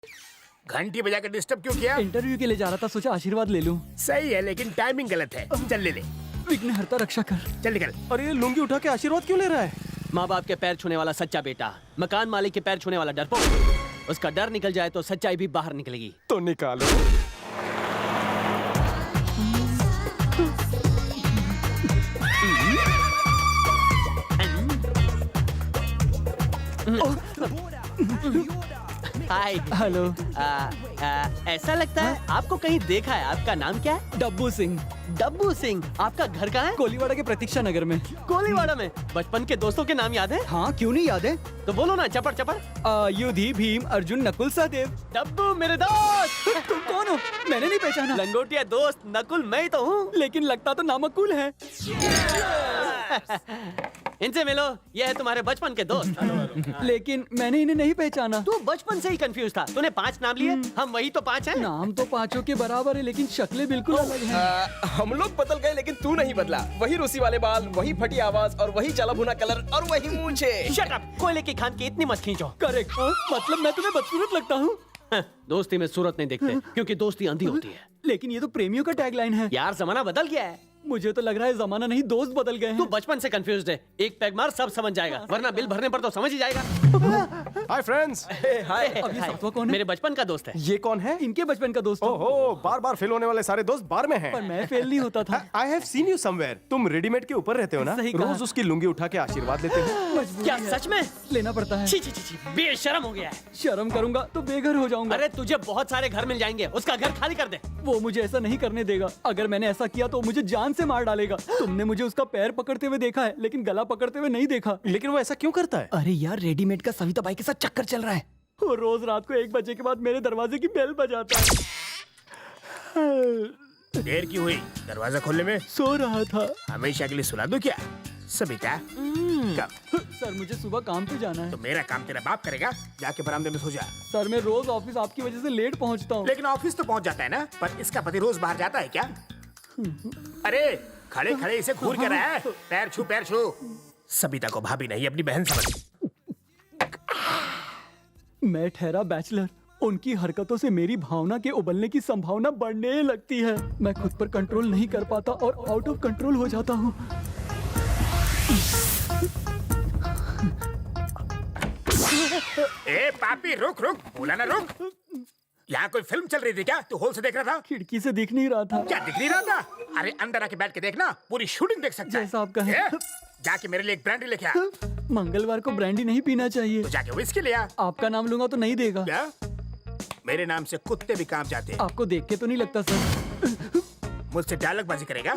घंटी बजाकर डिस्टर्ब क्यों किया? इंटरव्यू के लिए जा रहा था, सोचा आशीर्वाद ले लूं। सही है लेकिन टाइमिंग गलत है। चल ले ले। विघ्नहर्ता रक्षा कर। चल निकल। और ये लुंगी उठा के आशीर्वाद क्यों ले रहा है? माँ बाप के पैर छूने वाला सच्चा बेटा, मकान मालिक के पैर छूने वाला डरपोक। उसका डर निकल जाए तो सच्चाई भी बाहर निकलेगी। तो निकालो। हाय। हेलो। ऐसा लगता है आपको कहीं देखा है। आपका नाम क्या है? डब्बू सिंह। डब्बू सिंह। आपका घर कहाँ है? कोलीवाड़ा के प्रतीक्षा नगर में। कोलीवाड़ा में। बचपन के दोस्तों के नाम याद है? हाँ, क्यों नहीं याद है? तो बोलो ना, चपड़ चपड़। युधि, भीम, अर्जुन, नकुल, सहदेव। डब्बू मेरे दोस्त। तुम कौन हो? मैंने नहीं पहचाना। लंगोटिया दोस्त नकुल मैं ही तो हूँ। लेकिन लगता तो नामकुल है। इनसे मिलो, ये है तुम्हारे बचपन के दोस्त। लेकिन मैंने इन्हें नहीं पहचाना। तू बचपन से ही कंफ्यूज था। तूने 5 नाम लिए, हम वही तो 5 हैं। नाम तो पांचों के बराबर है, लेकिन शक्लें बिल्कुल अलग हैं। हम लोग बदल गए लेकिन तू नहीं बदला। वही रूसी वाले बाल, वही फटी आवाज और वही जला भुना कलर और वही मूंछे। Shut up. कोयले की खान की इतनी मत खींचो। करेक्ट। मतलब मैं तुम्हें बदसूरत लगता हूँ? दोस्ती में सूरत नहीं देखते, क्योंकि दोस्ती अंधी होती है। लेकिन ये तो प्रेमियों का टैगलाइन है। यार जमाना बदल गया है। मुझे तो लग रहा है जमाना नहीं, दोस्त बदल गए तू हैं। बचपन से कंफ्यूज है। एक पैग मार सब समझ जाएगा, वरना बिल भरने पर तो समझ ही जाएगा। Hi friends. हाय। अब ये सातवां कौन है? मेरे बचपन का दोस्त है। ये कौन है? इनके बचपन का दोस्त हूँ। ओहो, बार बार फेल होने वाले सारे दोस्त बार में हैं। पर मैं फेल नहीं होता था। I have seen you somewhere. तुम रेडीमेड के ऊपर रहते हो ना? सही कहा। रोज उसकी लुंगी उठा के आशीर्वाद लेते हो। क्या सच में? लेना पड़ता है। छी छी छी छी, बेशरम हो गया है। शर्म करूंगा तो बेघर हो जाऊंगा। अरे तुझे बहुत सारे घर मिल जाएंगे, उसका घर खाली कर दे। वो मुझे ऐसा नहीं करने देगा। अगर मैंने ऐसा किया तो मुझे जान से मार डालेगा। तुमने मुझे उसका पैर पकड़ते हुए देखा है, लेकिन गला पकड़ते हुए नहीं देखा। लेकिन वो ऐसा क्यों करता है? अरे यार, रेडीमेड का सविता बाई के साथ चक्कर चल रहा है। वो रोज रात को 1 बजे के बाद मेरे दरवाजे की बेल बजाता है। देर क्यों हुई दरवाजा खोलने में? सो रहा था। हमेशा के लिए सुला दूं क्या? सबिता कब? सर, मुझे सुबह काम पे जाना है। तो मेरा काम तेरा बाप करेगा। जाके बरामदे में सो जा। सर, मैं रोज ऑफिस आपकी वजह से लेट पहुंचता हूँ। लेकिन ऑफिस तो पहुंच जाता है ना। पर इसका पति रोज बाहर जाता है क्या? अरे खड़े खड़े इसे घूर कर रहा है। पैर छू पैर छू। सबिता को भाभी नहीं अपनी बहन समझ। मैं ठहरा बैचलर। उनकी हरकतों से मेरी भावना के उबलने की संभावना बढ़ने लगती है। मैं खुद पर कंट्रोल नहीं कर पाता और आउट ऑफ कंट्रोल हो जाता हूँ। ए पापी रुक रुक, बोला ना रुक। यहाँ कोई फिल्म चल रही थी क्या? तू हॉल से देख रहा था? खिड़की से दिख नहीं रहा था। क्या दिख नहीं रहा था? अरे अंदर आके बैठ के देखना, पूरी शूटिंग देख सकता है। जैसा आप कहें। ए, जाके मेरे लिए एक ब्रांडी लेके आ। मंगलवार को ब्रांडी नहीं पीना चाहिए। तो जाके विस्की ले आ। आपका नाम लूंगा तो नहीं देगा। क्या? मेरे नाम से कुत्ते भी कांप जाते हैं। आपको देख के तो नहीं लगता सर। मुझसे डायलॉगबाजी करेगा?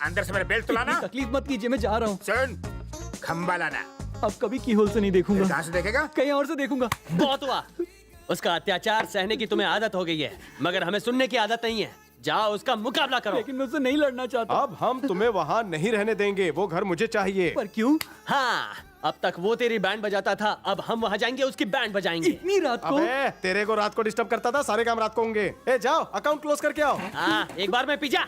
अंदर से मेरा बेल्ट तो लाना। तकलीफ मत कीजिए, मैं जा रहा हूँ। सुन, खंबा लाना। अब कभी की होल से नहीं देखूंगा। कहाँ से देखेगा? कहीं और से देखूंगा। बहुत हुआ। उसका अत्याचार सहने की तुम्हें आदत हो गई है, मगर हमें सुनने की आदत नहीं है। जाओ उसका मुकाबला करो। लेकिन मैं उससे नहीं लड़ना चाहता। अब हम तुम्हें वहाँ नहीं रहने देंगे। वो घर मुझे चाहिए। पर क्यों? हाँ, अब तक वो तेरी बैंड बजाता था, अब हम वहाँ जाएंगे उसकी बैंड बजाएंगे। इतनी रात को? अबे, तेरे को रात को डिस्टर्ब करता था, सारे काम रात को होंगे। ए जाओ, अकाउंट क्लोज करके आओ। हाँ, एक बार में पी जा।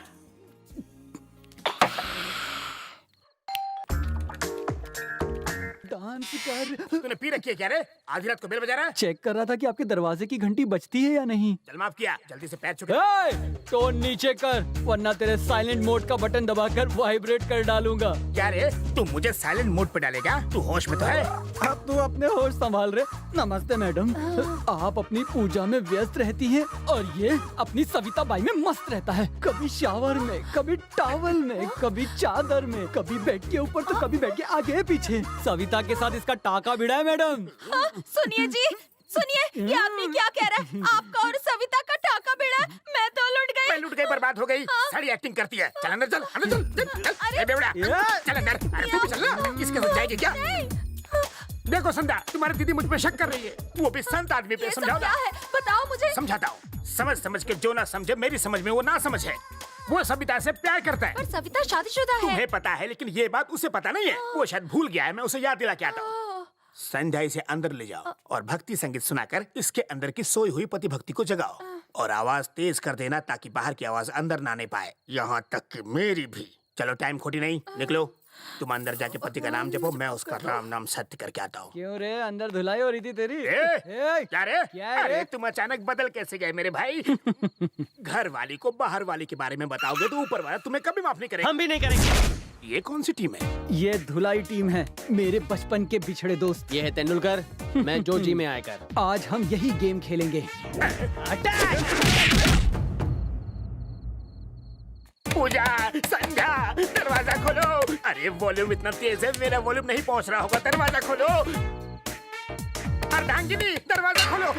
डांस कर। तूने पी रखी है क्या रे? आधी रात को बेल बजा रहा है? चेक कर रहा था कि आपके दरवाजे की घंटी बजती है या नहीं। चल माफ किया, जल्दी से पैर चुके। टोन नीचे कर, वरना तेरे साइलेंट मोड का बटन दबाकर वाइब्रेट कर डालूंगा। क्या रे, तू मुझे साइलेंट मोड पे डालेगा? तू होश में तो है? अब तू अपने होश संभाल रहे। नमस्ते मैडम। आप अपनी पूजा में व्यस्त रहती हैं और ये अपनी सविता बाई में मस्त रहता है। कभी शावर में, कभी टॉवल में, कभी चादर में, कभी बेड के ऊपर तो कभी बेड के आगे पीछे। सविता के साथ इसका टाका भिड़ा है मैडम। हाँ, सुनिए जी, सुनिए, ये आदमी क्या कह रहा है? आपका और सविता का टाका भिड़ा? मैं तो लुट मैं गई। लूट गई, बर्बाद हो गई। सारी एक्टिंग करती है। चल अंदर चल, अंदर चल, चल, चल। ए बेवड़ा, चल अंदर। अरे तू भी चल ना, इसके साथ जाएगी क्या? देखो संध्या, तुम्हारी दीदी मुझ पे शक कर रही है। वो भी संत आदमी पे। ये सब समझाओ क्या ना। है? बताओ मुझे। समझाता हूँ। समझ समझ के जो ना समझे, मेरी समझ में वो ना समझ है। वो सविता से प्यार करता है। पर सविता शादीशुदा है। तुम्हें पता है, लेकिन ये बात उसे पता नहीं है। वो शायद भूल गया है। मैं उसे याद दिला के आता हूँ। संध्या इसे अंदर ले जाओ और भक्ति संगीत सुनाकर इसके अंदर की सोई हुई पति भक्ति को जगाओ और आवाज तेज कर देना ताकि बाहर की आवाज अंदर ना आने पाए, यहाँ तक कि मेरी भी। चलो टाइम खोटी नहीं, निकलो। तुम अंदर जाके पति का नाम जपो, मैं उसका राम नाम सत्य करके आता हूँ। क्यों रे, अंदर धुलाई हो रही थी तेरी? क्या रे? क्या है रे? अरे तुम अचानक बदल कैसे गए मेरे भाई? घर वाली को बाहर वाली के बारे में बताओगे तो ऊपर वाला तुम्हें कभी माफ नहीं करेगा। हम भी नहीं करेंगे। ये कौन सी टीम है? ये धुलाई टीम है, मेरे बचपन के बिछड़े दोस्त। ये है तेंदुलकर, मैं जोजी में आकर। आज हम यही गेम खेलेंगे। पूजा, संध्या, दरवाजा खोलो। अरे वॉल्यूम इतना तेज है, मेरा वॉल्यूम नहीं पहुंच रहा होगा। दरवाजा खोलो। अर्धांगिनी, दरवाजा खोलो।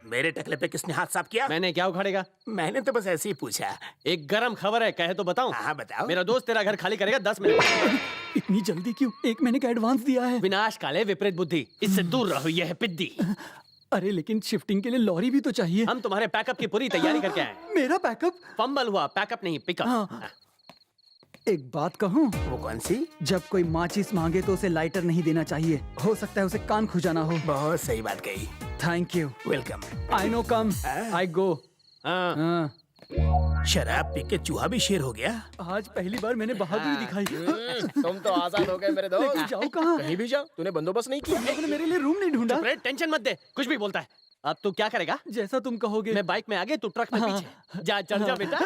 मेरे टकले पे किसने हाथ साफ किया? मैंने क्या उखाड़ेगा? मैंने तो बस ऐसे ही पूछा। एक गरम खबर है, कहे तो बताऊं? हाँ बताओ। मेरा दोस्त तेरा घर खाली करेगा 10 मिनट। इतनी जल्दी क्यों? 1 महीने का एडवांस दिया है। विनाश काले विपरीत बुद्धि, इससे दूर रहो, यह है पिद्दी। अरे लेकिन शिफ्टिंग के लिए लॉरी भी तो चाहिए। हम तुम्हारे पैकअप की पूरी तैयारी करके आए। मेरा बैकअप? फंबल हुआ, पैकअप नहीं, पिकअप। हाँ। एक बात कहूँ, वो कौन सी? जब कोई माचिस मांगे तो उसे लाइटर नहीं देना चाहिए। हो सकता है उसे कान खुजाना हो। बहुत सही बात कही। Thank you. Welcome. I know, come I go. हाँ। शराब पी के चूहा भी शेर हो गया। आज पहली बार मैंने बहादुरी दिखाई। तुम तो आजाद हो गए मेरे लेकिन दोस्त। जाओ कहाँ? कहीं भी जाओ, तूने बंदोबस्त नहीं किया। तुमने मेरे लिए रूम नहीं ढूंढा? अरे टेंशन मत दे, कुछ भी बोलता है। अब तू क्या करेगा? जैसा तुम कहोगे। मैं बाइक में आगे, तू ट्रक में हाँ। पीछे। जा चढ़ जा बेटा।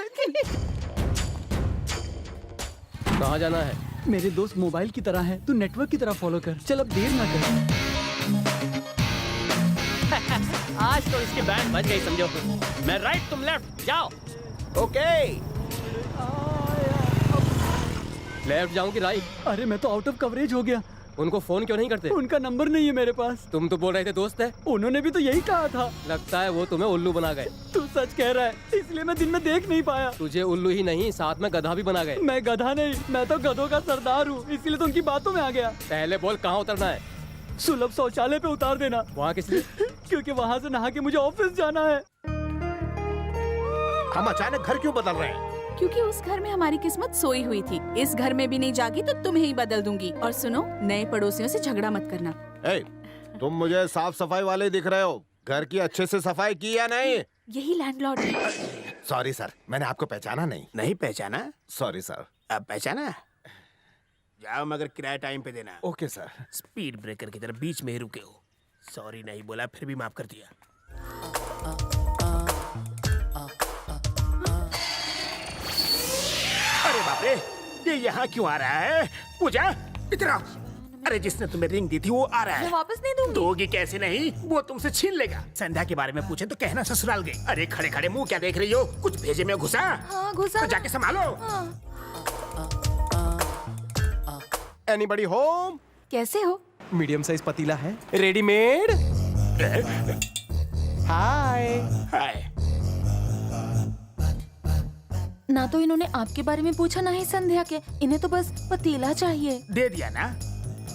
कहाँ जाना है? मेरे दोस्त मोबाइल की तरह है, तू नेटवर्क की तरह फॉलो कर। चल अब देर ना कर। आज तो इसकी बैंड बज गई समझो। मैं राइट, तुम लेफ्ट, जाओ। ओके। लेफ्ट जाऊं कि राइट? अरे मैं तो आउट ऑफ कवरेज हो गया। उनको फोन क्यों नहीं करते? उनका नंबर नहीं है मेरे पास। तुम तो बोल रहे थे दोस्त है। उन्होंने भी तो यही कहा था। लगता है वो तुम्हें उल्लू बना गए। तू सच कह रहा है, इसलिए मैं दिन में देख नहीं पाया। तुझे उल्लू ही नहीं, साथ में गधा भी बना गए। मैं गधा नहीं, मैं तो गधों का सरदार हूँ, इसीलिए तो उनकी बातों में आ गया। पहले बोल कहाँ उतरना है? सुलभ शौचालय पे उतार देना। वहाँ किस लिए? क्योंकि वहाँ से नहा के मुझे ऑफिस जाना है। हम अचानक घर क्यों बदल रहे हैं? क्योंकि उस घर में हमारी किस्मत सोई हुई थी। इस घर में भी नहीं जागी तो तुम्हें ही बदल दूंगी। और सुनो, नए पड़ोसियों से झगड़ा मत करना। ए, तुम मुझे साफ सफाई वाले दिख रहे हो। घर की अच्छे से सफाई की या नहीं? यही लैंडलॉर्ड है। सॉरी सर, मैंने आपको पहचाना नहीं। नहीं पहचाना? Sorry sir. अब पहचाना? जाओ, मगर किराया टाइम पे देना। Okay sir. स्पीड ब्रेकर की तरह बीच में ही रुके हो। सॉरी नहीं बोला, फिर भी माफ कर दिया। अरे बाप रे, ये यहाँ क्यों आ रहा है? पूजा, इधर आओ। अरे जिसने तुम्हें रिंग दी थी वो आ रहा मैं है। वापस नहीं दूंगी। दोगी कैसे नहीं? वो तुमसे छीन लेगा। संध्या के बारे में पूछे तो कहना ससुराल गई। अरे खड़े खड़े मुंह क्या देख रही हो? कुछ भेजे में घुसा? हाँ, घुसा तो ना। जाके संभालो। हाँ। Anybody home? कैसे हो? मीडियम साइज पतीला है, रेडीमेड। हाय। हाय। ना तो इन्होंने आपके बारे में पूछा, ना ही संध्या के। इन्हें तो बस पतीला चाहिए। दे दिया ना?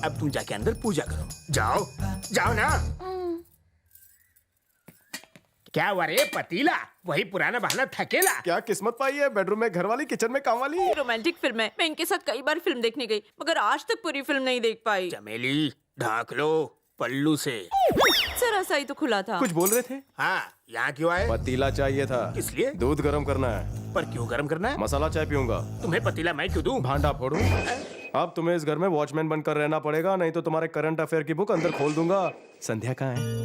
अब तुम जाके अंदर पूजा करो। जाओ, जाओ ना। क्या हुआ रे? पतीला? वही पुराना बहाना, थकेला। क्या किस्मत पाई है, बेडरूम में घर वाली, किचन में काम वाली। रोमांटिक फिल्म है। मैं इनके साथ कई बार फिल्म देखने गई, मगर आज तक पूरी फिल्म नहीं देख पाई। चमेली, ढाक लो पल्लू से। जरा सा ही तो खुला था। कुछ बोल रहे थे? हाँ, यहाँ क्यों आए? पतीला चाहिए था। किस लिए? दूध गर्म करना है। पर क्यों गरम करना है? मसाला चाय पीऊंगा। तुम्हें पतीला मैं क्यों दूं? भांडा फोड़ू। अब तुम्हें इस घर में वॉचमैन बनकर रहना पड़ेगा, नहीं तो तुम्हारे करंट अफेयर की बुक अंदर खोल दूंगा। संध्या कहाँ है?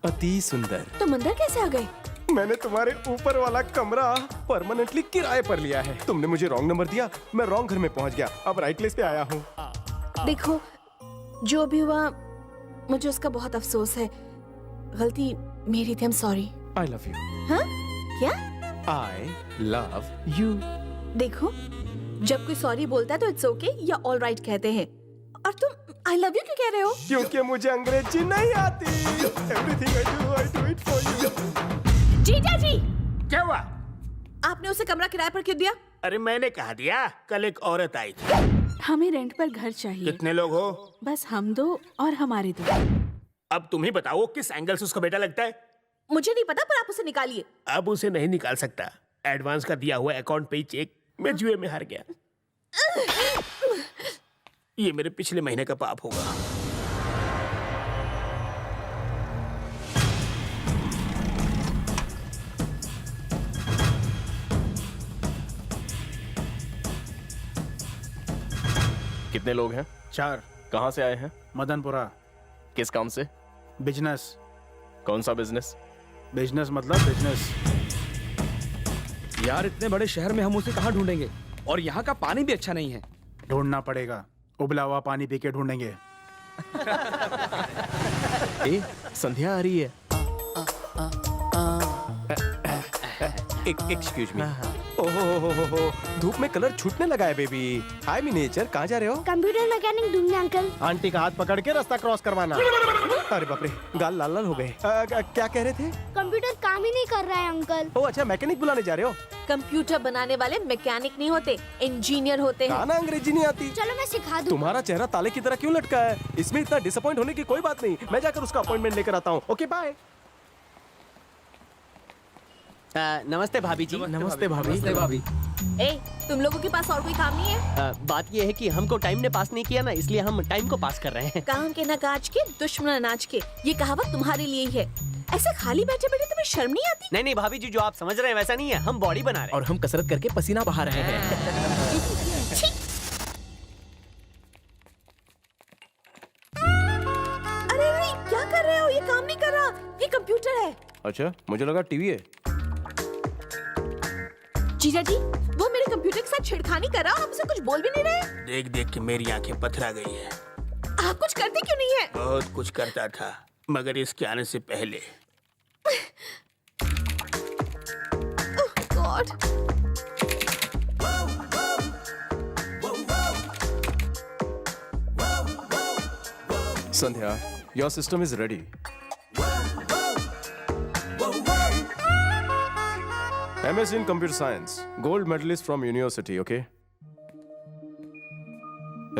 अति सुंदर। तुम अंदर कैसे आ गए? मैंने तुम्हारे ऊपर वाला कमरा परमानेंटली किराए पर लिया है। तुमने मुझे रॉन्ग नंबर दिया, मैं रॉन्ग घर में पहुंच गया। अब राइट प्लेस पे आया हूँ। देखो, जो भी हुआ मुझे उसका बहुत अफसोस है। गलती मेरी थी। I'm sorry। I love you. हाँ? क्या? I love you. देखो, जब कोई सॉरी बोलता है तो इट्स ओके या ऑल राइट कहते हैं। और तुम आई लव यू क्यों कह रहे हो? क्योंकि मुझे अंग्रेजी नहीं आती। Everything I do it for you। जीजा जी, क्या हुआ? आपने उसे कमरा किराए पर क्यों दिया? अरे मैंने कहा दिया। कल एक औरत आई थी। हमें रेंट पर घर चाहिए। कितने लोग हो? बस हम दो और हमारे दो। अब तुम ही बताओ किस एंगल से उसका बेटा लगता है। मुझे नहीं पता, पर आप उसे निकालिए। अब उसे नहीं निकाल सकता। एडवांस का दिया हुआ अकाउंट पे ही चेक। मैं जुए में हार गया। ये मेरे पिछले महीने का पाप होगा। कितने लोग हैं? 4। कहाँ से आए हैं? मदनपुरा। किस काम से? बिजनेस। कौन सा बिजनेस? बिजनेस मतलब बिजनेस। यार इतने बड़े शहर में हम उसे कहाँ ढूंढेंगे? और यहाँ का पानी भी अच्छा नहीं है। ढूंढना पड़ेगा, उबला हुआ पानी पी के ढूंढेंगे। ए, संध्या आ रही है। Excuse me. ओहो, धूप में कलर छूटने लगा है बेबी। हाय मिनिएचर, कहाँ जा रहे हो? कंप्यूटर मैकेनिक ढूंढने अंकल। आंटी का हाथ पकड़ के रास्ता क्रॉस करवाना। अरे बाप रे, गाल लाल लाल हो गए। क्या कह रहे थे? कंप्यूटर काम ही नहीं कर रहा है अंकल। ओ अच्छा, मैकेनिक बुलाने जा रहे हो? कंप्यूटर बनाने वाले मैकेनिक नहीं होते, इंजीनियर होते हैं। खाना अंग्रेजी नहीं आती। चलो मैं सिखा दूँ। तुम्हारा चेहरा ताले की तरह क्यों लटका है? इसमें इतना डिसअपॉइंट होने की कोई बात नहीं। मैं जाकर उसका अपॉइंटमेंट लेकर आता हूँ। Okay bye. नमस्ते भाभी जी। नमस्ते भाभी। ए, तुम लोगों के पास और कोई काम नहीं है? बात ये है कि हमको टाइम ने पास नहीं किया ना, इसलिए हम टाइम को पास कर रहे हैं। काम के न काज के, दुश्मन अनाज के, ये कहावत तुम्हारे लिए ही है। ऐसे खाली बैठे बैठे तुम्हें शर्म नहीं आती? नहीं नहीं भाभी जी, जो आप समझ रहे हैं वैसा नहीं है। हम बॉडी बना रहे हैं। और हम कसरत करके पसीना बहा रहे हैं। अरे क्या कर रहे हो? ये काम नहीं कर रहा, ये कंप्यूटर है। अच्छा, मुझे लगा टीवी है। जीजा जी, वो मेरे कंप्यूटर के साथ छेड़खानी कर रहा है और हमसे कुछ बोल भी नहीं रहे। देख देख के मेरी आंखें पथरा गई है। आप कुछ करते क्यों नहीं है? बहुत कुछ करता था, मगर इसके आने से पहले। God. Sandhya, your system is ready. MS in Computer Science, gold medalist from university, okay?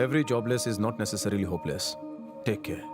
Every jobless is not necessarily hopeless. Take care.